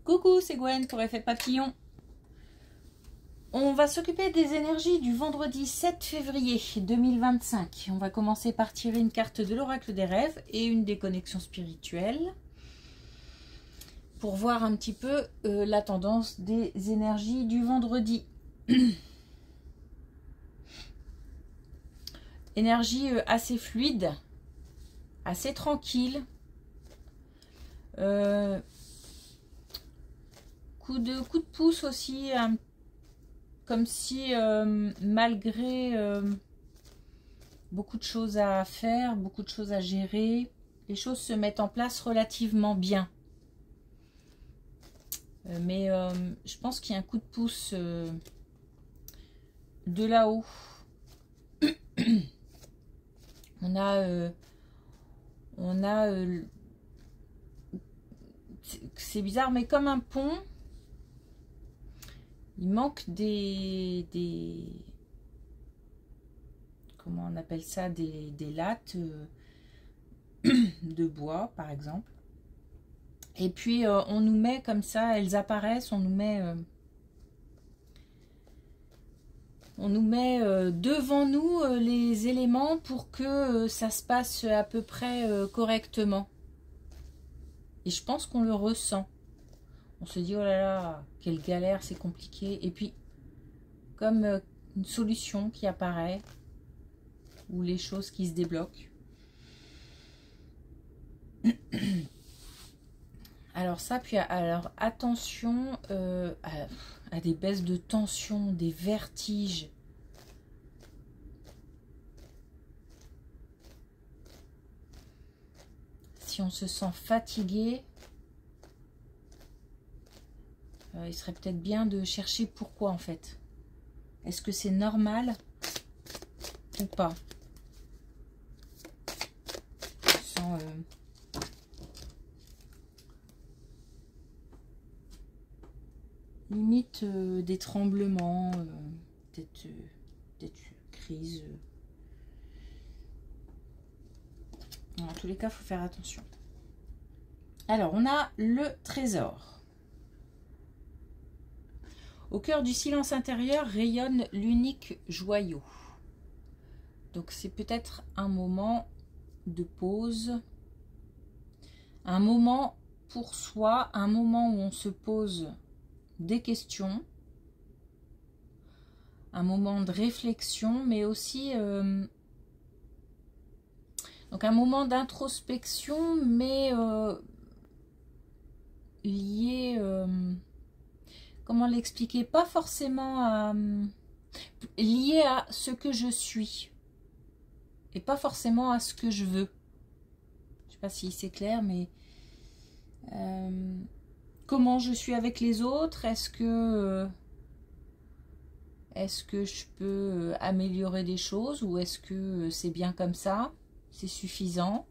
Coucou, c'est Gwen pour Effet Papillon. On va s'occuper des énergies du vendredi 7 février 2025. On va commencer par tirer une carte de l'oracle des rêves et une des connexions spirituelles pour voir un petit peu la tendance des énergies du vendredi. Énergie assez fluide, assez tranquille. Coup de pouce aussi, comme si malgré beaucoup de choses à faire, beaucoup de choses à gérer, les choses se mettent en place relativement bien. Mais je pense qu'il y a un coup de pouce de là-haut. On a c'est bizarre, mais comme un pont, il manque des comment on appelle ça, des lattes de bois par exemple. Et puis on nous met comme ça, elles apparaissent, on nous met devant nous les éléments pour que ça se passe à peu près correctement. Et je pense qu'on le ressent. On se dit, oh là là, quelle galère, c'est compliqué. Et puis, comme une solution qui apparaît, ou les choses qui se débloquent. Alors ça, puis alors attention à des baisses de tension, des vertiges. Si on se sent fatigué, il serait peut-être bien de chercher pourquoi en fait. Est-ce que c'est normal ou pas? Sans, limite des tremblements, peut-être crise. En tous les cas, il faut faire attention. Alors, on a le trésor. Au cœur du silence intérieur rayonne l'unique joyau. Donc, c'est peut-être un moment de pause, un moment pour soi, un moment où on se pose des questions, un moment de réflexion, mais aussi donc un moment d'introspection, mais lié, comment l'expliquer, pas forcément à, lié à ce que je suis et pas forcément à ce que je veux. Je sais pas si c'est clair, mais comment je suis avec les autres, est-ce que je peux améliorer des choses ou est-ce que c'est bien comme ça, c'est suffisant?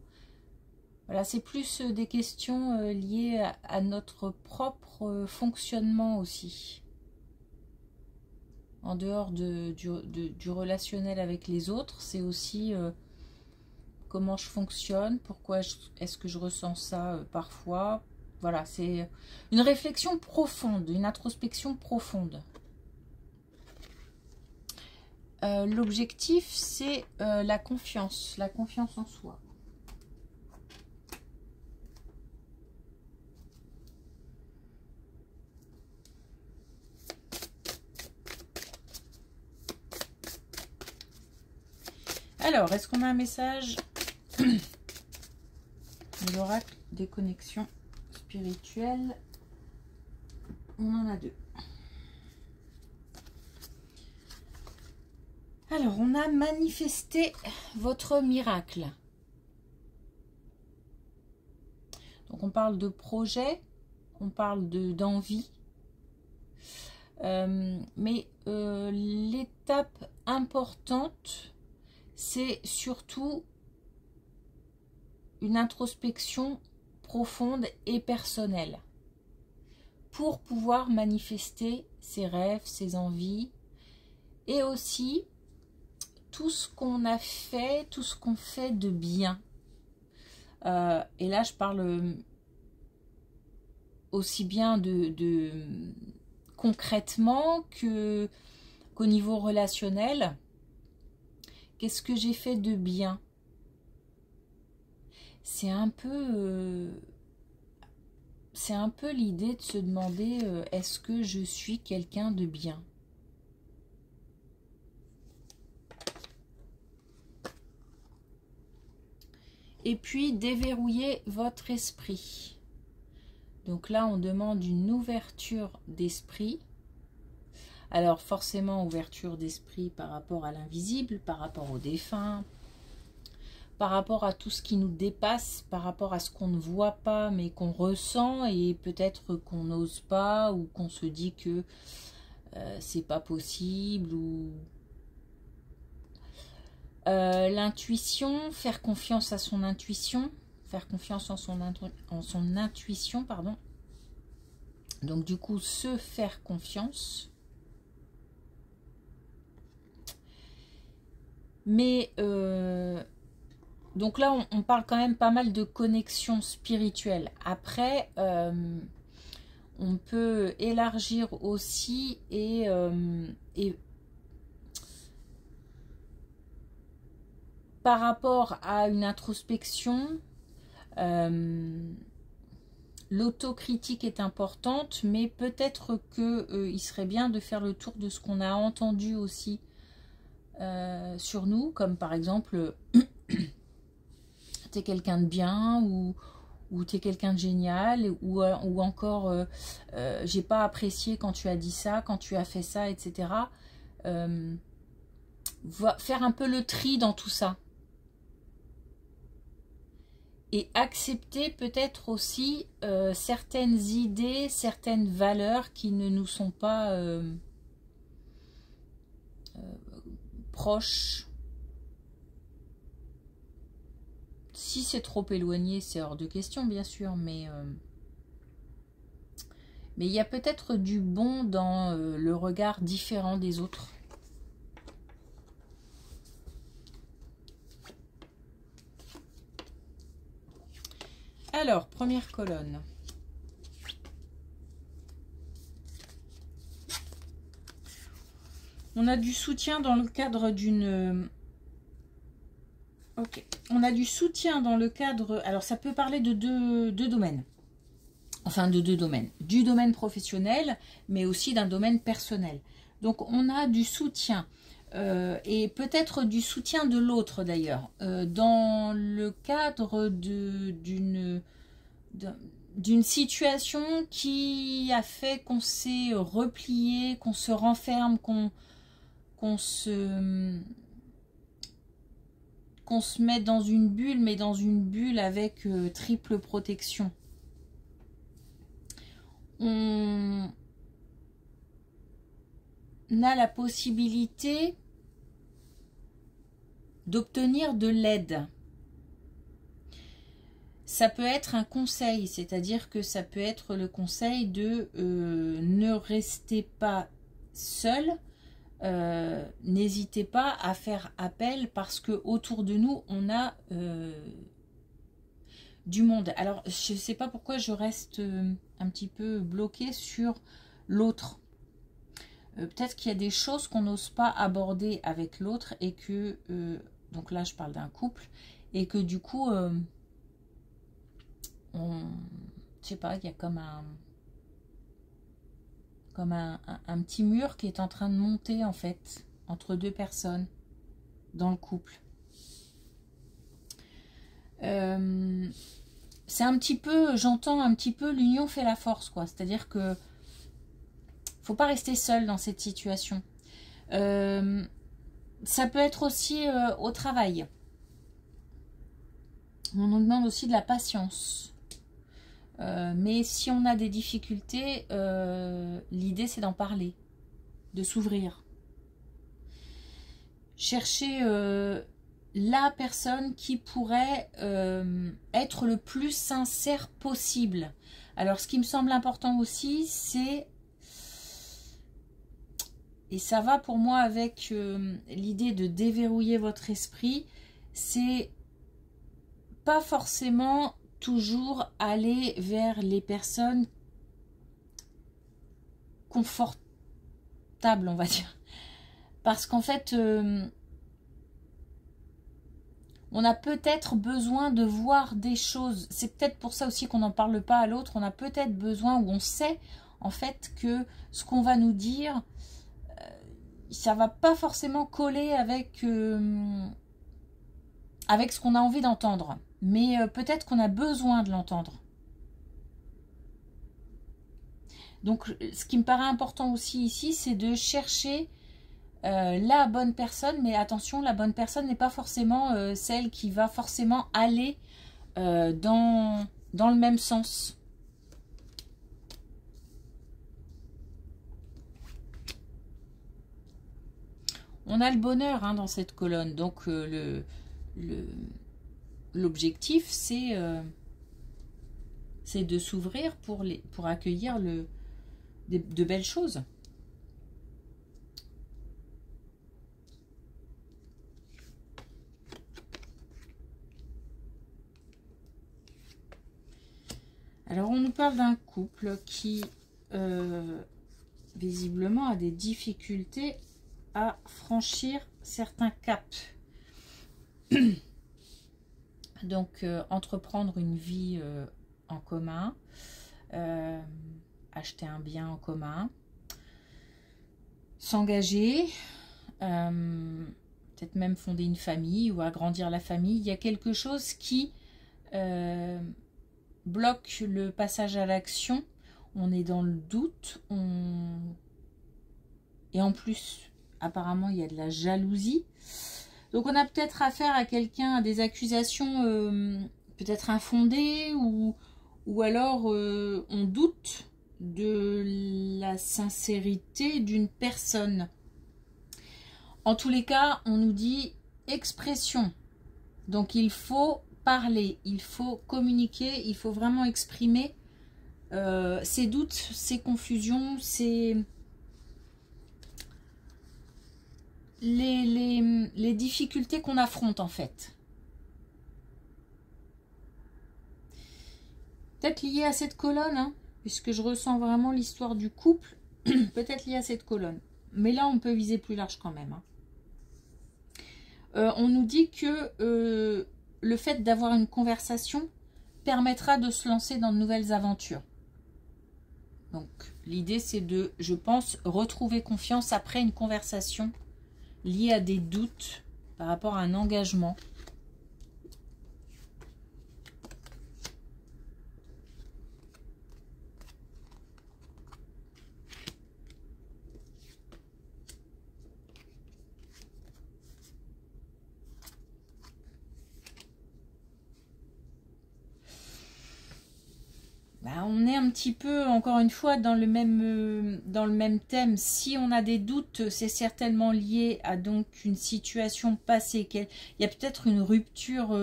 Voilà, c'est plus des questions liées à notre propre fonctionnement aussi. En dehors du relationnel avec les autres, c'est aussi comment je fonctionne, pourquoi est-ce que je ressens ça parfois. Voilà, c'est une réflexion profonde, une introspection profonde. L'objectif, c'est la confiance en soi. Alors, est-ce qu'on a un message de l'oracle des connexions spirituelles? On en a deux. Alors, on a manifesté votre miracle. Donc, on parle de projet, on parle d'envie. Mais l'étape importante, c'est surtout une introspection profonde et personnelle pour pouvoir manifester ses rêves, ses envies et aussi tout ce qu'on a fait, tout ce qu'on fait de bien. Et là, je parle aussi bien concrètement qu'au niveau relationnel. Qu'est-ce que j'ai fait de bien? C'est un peu l'idée de se demander est-ce que je suis quelqu'un de bien? Et puis déverrouiller votre esprit. Donc là on demande une ouverture d'esprit. Alors forcément ouverture d'esprit par rapport à l'invisible, par rapport aux défunts, par rapport à tout ce qui nous dépasse, par rapport à ce qu'on ne voit pas mais qu'on ressent et peut-être qu'on n'ose pas ou qu'on se dit que c'est pas possible ou l'intuition, faire confiance à son intuition, faire confiance en son intuition, pardon. Donc du coup se faire confiance. Mais donc là, on parle quand même pas mal de connexion spirituelle. Après, on peut élargir aussi et par rapport à une introspection, l'autocritique est importante, mais peut-être qu'il serait bien de faire le tour de ce qu'on a entendu aussi sur nous, comme par exemple t'es quelqu'un de bien ou t'es quelqu'un de génial ou encore j'ai pas apprécié quand tu as dit ça, quand tu as fait ça, etc. Faire un peu le tri dans tout ça et accepter peut-être aussi certaines idées, certaines valeurs qui ne nous sont pas proches. Si c'est trop éloigné, c'est hors de question, bien sûr, mais il y a peut-être du bon dans le regard différent des autres. Alors, première colonne. On a du soutien dans le cadre d'une... Ok. On a du soutien dans le cadre... Alors, ça peut parler de deux domaines. Enfin, de deux domaines. Du domaine professionnel, mais aussi d'un domaine personnel. Donc, on a du soutien. Et peut-être du soutien de l'autre, d'ailleurs. Dans le cadre d'une situation qui a fait qu'on s'est replié, qu'on se renferme, qu'on se met dans une bulle, mais dans une bulle avec triple protection. On a la possibilité d'obtenir de l'aide. Ça peut être un conseil, c'est-à-dire que ça peut être le conseil de ne restez pas seul, n'hésitez pas à faire appel parce que autour de nous on a du monde. Alors je ne sais pas pourquoi je reste un petit peu bloquée sur l'autre. Peut-être qu'il y a des choses qu'on n'ose pas aborder avec l'autre et que donc là je parle d'un couple et que du coup je sais pas, il y a comme un petit mur qui est en train de monter en fait entre deux personnes dans le couple. C'est un petit peu, j'entends un petit peu l'union fait la force, quoi. C'est-à-dire que faut pas rester seul dans cette situation. Ça peut être aussi au travail. On nous demande aussi de la patience. Mais si on a des difficultés, l'idée c'est d'en parler, de s'ouvrir. Chercher la personne qui pourrait être le plus sincère possible. Alors ce qui me semble important aussi, c'est, et ça va pour moi avec l'idée de déverrouiller votre esprit, c'est pas forcément toujours aller vers les personnes confortable, on va dire. Parce qu'en fait, on a peut-être besoin de voir des choses. C'est peut-être pour ça aussi qu'on n'en parle pas à l'autre. On a peut-être besoin, ou on sait en fait que ce qu'on va nous dire, ça va pas forcément coller avec, avec ce qu'on a envie d'entendre. Mais peut-être qu'on a besoin de l'entendre. Donc, ce qui me paraît important aussi ici, c'est de chercher la bonne personne. Mais attention, la bonne personne n'est pas forcément celle qui va forcément aller dans le même sens. On a le bonheur hein, dans cette colonne. Donc, l'objectif, c'est de s'ouvrir pour accueillir de belles choses. Alors, on nous parle d'un couple qui, visiblement, a des difficultés à franchir certains caps. Donc, entreprendre une vie en commun, acheter un bien en commun, s'engager, peut-être même fonder une famille ou agrandir la famille. Il y a quelque chose qui bloque le passage à l'action. On est dans le doute. Et en plus, apparemment, il y a de la jalousie. Donc, on a peut-être affaire à quelqu'un, à des accusations peut-être infondées ou alors on doute de la sincérité d'une personne. En tous les cas, on nous dit expression. Donc, il faut parler, il faut communiquer, il faut vraiment exprimer ses doutes, ses confusions, les difficultés qu'on affronte en fait. Peut-être lié à cette colonne, hein, puisque je ressens vraiment l'histoire du couple, peut-être lié à cette colonne. Mais là, on peut viser plus large quand même. Hein. On nous dit que le fait d'avoir une conversation permettra de se lancer dans de nouvelles aventures. Donc, l'idée, c'est de, je pense, retrouver confiance après une conversation liée à des doutes par rapport à un engagement. On est un petit peu, encore une fois, dans le même thème. Si on a des doutes, c'est certainement lié à donc une situation passée. Il y a peut-être une rupture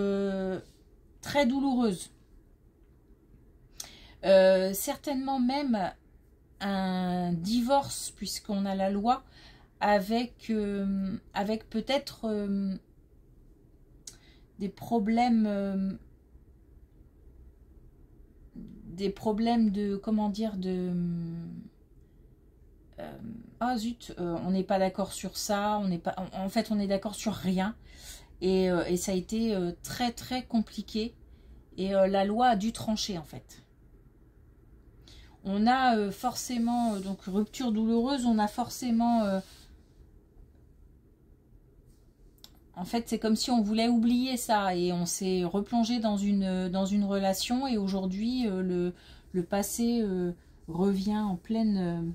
très douloureuse. Certainement même un divorce, puisqu'on a la loi, avec peut-être des problèmes... de, comment dire, ah zut, on n'est pas d'accord sur ça, en fait on est d'accord sur rien, et ça a été très très compliqué, et la loi a dû trancher en fait. On a forcément, donc rupture douloureuse, on a forcément... en fait, c'est comme si on voulait oublier ça et on s'est replongé dans une relation, et aujourd'hui, le passé revient en pleine...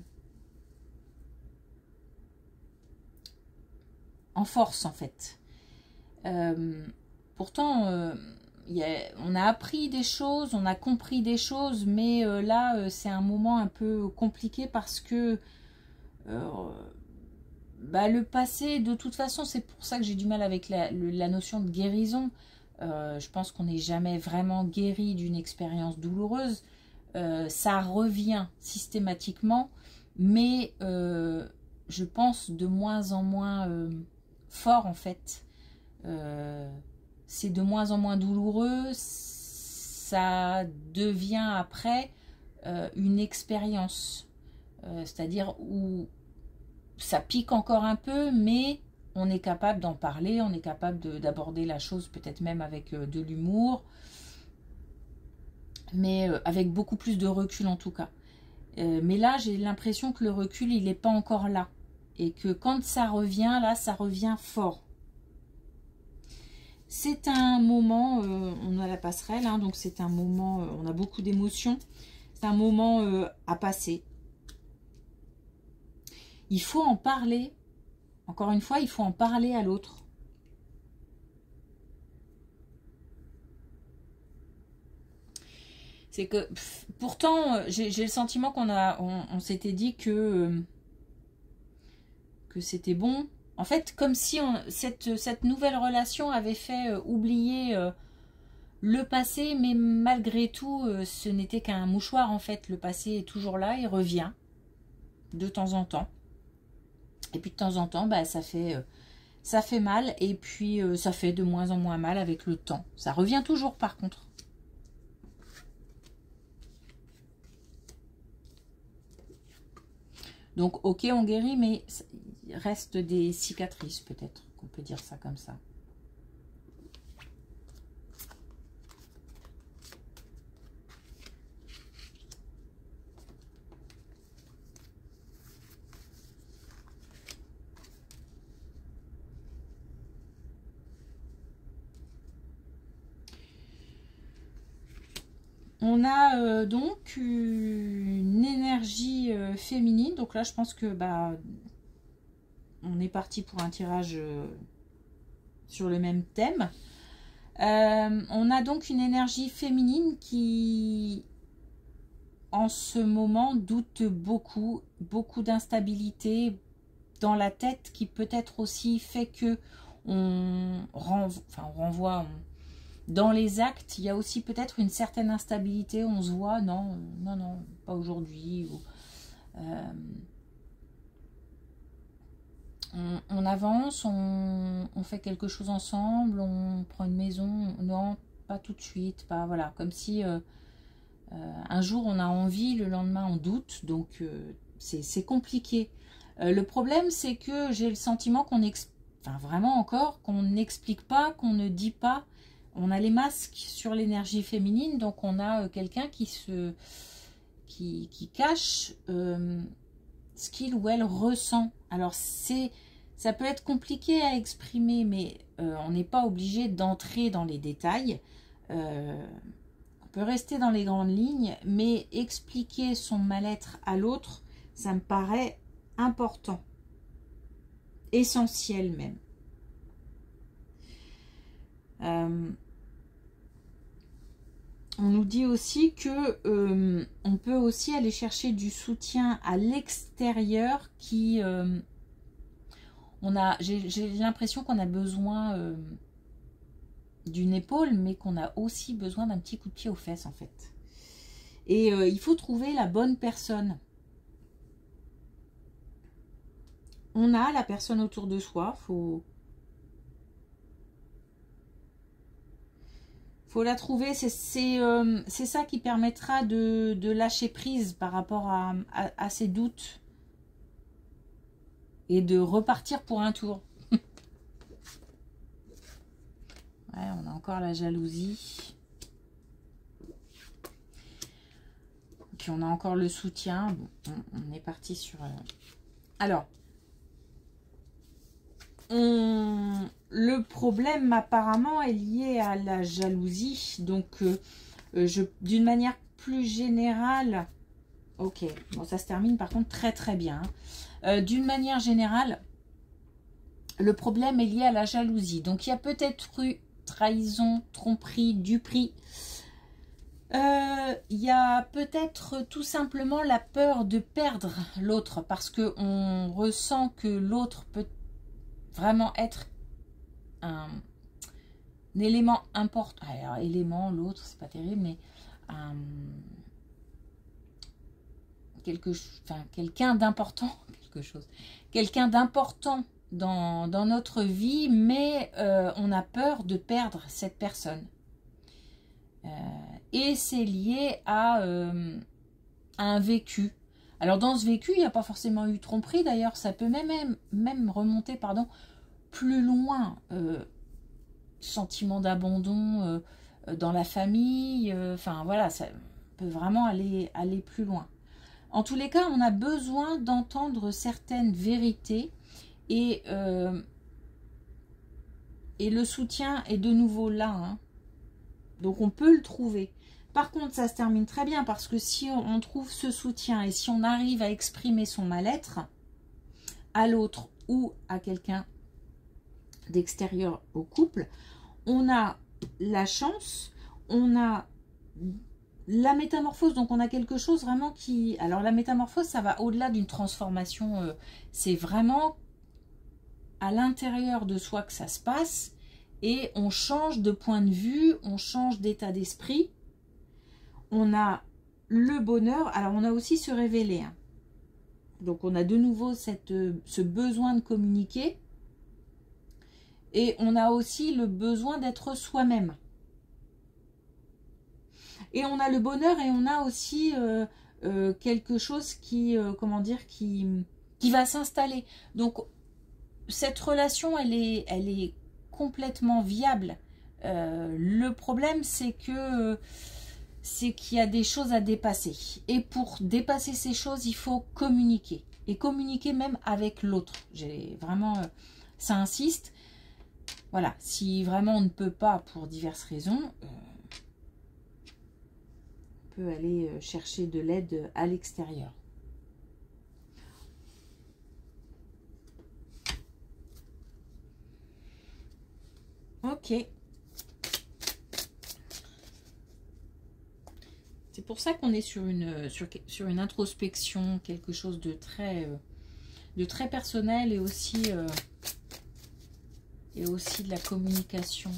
en force, en fait. Pourtant, on a appris des choses, on a compris des choses, mais là, c'est un moment un peu compliqué parce que... le passé, de toute façon, c'est pour ça que j'ai du mal avec la notion de guérison. Je pense qu'on n'est jamais vraiment guéri d'une expérience douloureuse. Ça revient systématiquement, mais je pense de moins en moins fort en fait. C'est de moins en moins douloureux. Ça devient après une expérience. c'est-à-dire où ça pique encore un peu, mais on est capable d'en parler, on est capable d'aborder la chose peut-être même avec de l'humour, mais avec beaucoup plus de recul en tout cas. Mais là, j'ai l'impression que le recul, il n'est pas encore là. Et que quand ça revient, là, ça revient fort. C'est un moment, on a la passerelle, hein, donc c'est un moment, on a beaucoup d'émotions. C'est un moment à passer. Il faut en parler. Encore une fois, il faut en parler à l'autre. C'est que, pourtant, j'ai le sentiment on s'était dit que c'était bon. En fait, comme si cette nouvelle relation avait fait oublier le passé, mais malgré tout, ce n'était qu'un mouchoir en fait. Le passé est toujours là, il revient de temps en temps. Et puis de temps en temps, bah, ça fait mal, et puis ça fait de moins en moins mal avec le temps. Ça revient toujours par contre. Donc ok, on guérit, mais il reste des cicatrices peut-être, qu'on peut dire ça comme ça. On a donc une énergie féminine. Donc là, je pense que bah, on est parti pour un tirage sur le même thème. On a donc une énergie féminine qui, en ce moment, doute beaucoup, beaucoup d'instabilité dans la tête, qui peut-être aussi fait que on renvoie, dans les actes, il y a aussi peut-être une certaine instabilité. On se voit, non, non, non, pas aujourd'hui. On avance, on fait quelque chose ensemble, on prend une maison, non, pas tout de suite, pas voilà, comme si un jour on a envie, le lendemain on doute, donc c'est compliqué. Le problème, c'est que j'ai le sentiment vraiment encore, qu'on n'explique pas, qu'on ne dit pas. On a les masques sur l'énergie féminine, donc on a quelqu'un qui cache ce qu'il ou elle ressent. Alors ça peut être compliqué à exprimer, mais on n'est pas obligé d'entrer dans les détails. On peut rester dans les grandes lignes, mais expliquer son mal-être à l'autre, ça me paraît important, essentiel même. On nous dit aussi que on peut aussi aller chercher du soutien à l'extérieur qui j'ai l'impression qu'on a besoin d'une épaule, mais qu'on a aussi besoin d'un petit coup de pied aux fesses en fait. Et il faut trouver la bonne personne. On a la personne autour de soi, faut la trouver. C'est ça qui permettra de lâcher prise par rapport à ses doutes et de repartir pour un tour. Ouais, on a encore la jalousie. Puis on a encore le soutien. Bon, on est parti sur... Alors, le problème apparemment est lié à la jalousie. Donc, d'une manière plus générale... Ok, bon, ça se termine par contre très très bien. D'une manière générale, le problème est lié à la jalousie. Donc, il y a peut-être eu trahison, tromperie, duperie. Il y a peut-être tout simplement la peur de perdre l'autre parce qu'on ressent que l'autre peut vraiment être un élément important. Alors, élément, l'autre, c'est pas terrible, mais quelqu'un d'important, quelqu'un d'important dans notre vie, mais on a peur de perdre cette personne. Et c'est lié à un vécu, Alors dans ce vécu, il n'y a pas forcément eu tromperie, d'ailleurs, ça peut même remonter, pardon, plus loin. Sentiment d'abandon dans la famille, enfin voilà, ça peut vraiment aller plus loin. En tous les cas, on a besoin d'entendre certaines vérités et le soutien est de nouveau là, hein. Donc on peut le trouver. Par contre, ça se termine très bien parce que si on trouve ce soutien et si on arrive à exprimer son mal-être à l'autre ou à quelqu'un d'extérieur au couple, on a la chance, on a la métamorphose, donc on a quelque chose vraiment qui... Alors la métamorphose, ça va au-delà d'une transformation, c'est vraiment à l'intérieur de soi que ça se passe et on change de point de vue, on change d'état d'esprit. On a le bonheur, alors on a aussi se révéler, hein. Donc on a de nouveau ce besoin de communiquer et on a aussi le besoin d'être soi-même. Et on a le bonheur et on a aussi quelque chose qui, comment dire, qui va s'installer. Donc cette relation, elle est complètement viable. Le problème, c'est qu'il y a des choses à dépasser. Et pour dépasser ces choses, il faut communiquer. Et communiquer même avec l'autre. J'ai vraiment... ça insiste. Voilà, si vraiment on ne peut pas pour diverses raisons, on peut aller chercher de l'aide à l'extérieur. Ok. C'est pour ça qu'on est sur une introspection, quelque chose de très personnel et aussi de la communication.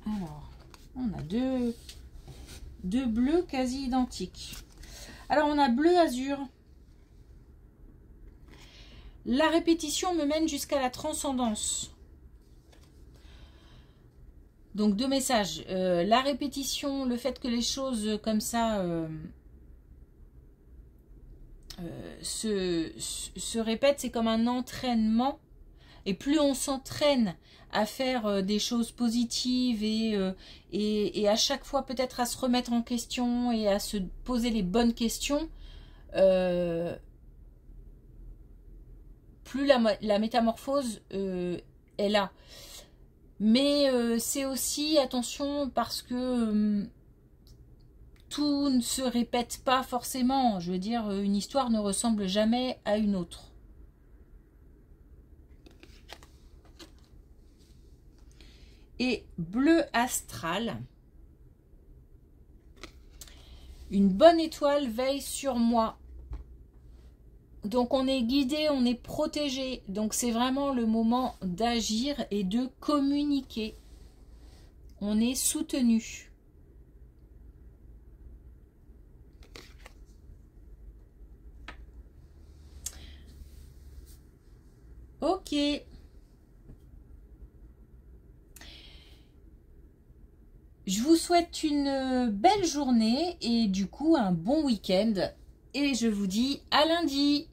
Alors, on a deux bleus quasi identiques. Alors, on a bleu azur. La répétition me mène jusqu'à la transcendance. Donc, deux messages. La répétition, le fait que les choses comme ça se répètent, c'est comme un entraînement. Et plus on s'entraîne à faire des choses positives et à chaque fois peut-être à se remettre en question et à se poser les bonnes questions, plus la métamorphose est là. Mais c'est aussi, attention, parce que tout ne se répète pas forcément. Je veux dire, une histoire ne ressemble jamais à une autre. Et bleu astral. Une bonne étoile veille sur moi. Donc on est guidé, on est protégé. Donc c'est vraiment le moment d'agir et de communiquer. On est soutenu. Ok. Je vous souhaite une belle journée et du coup un bon week-end. Et je vous dis à lundi.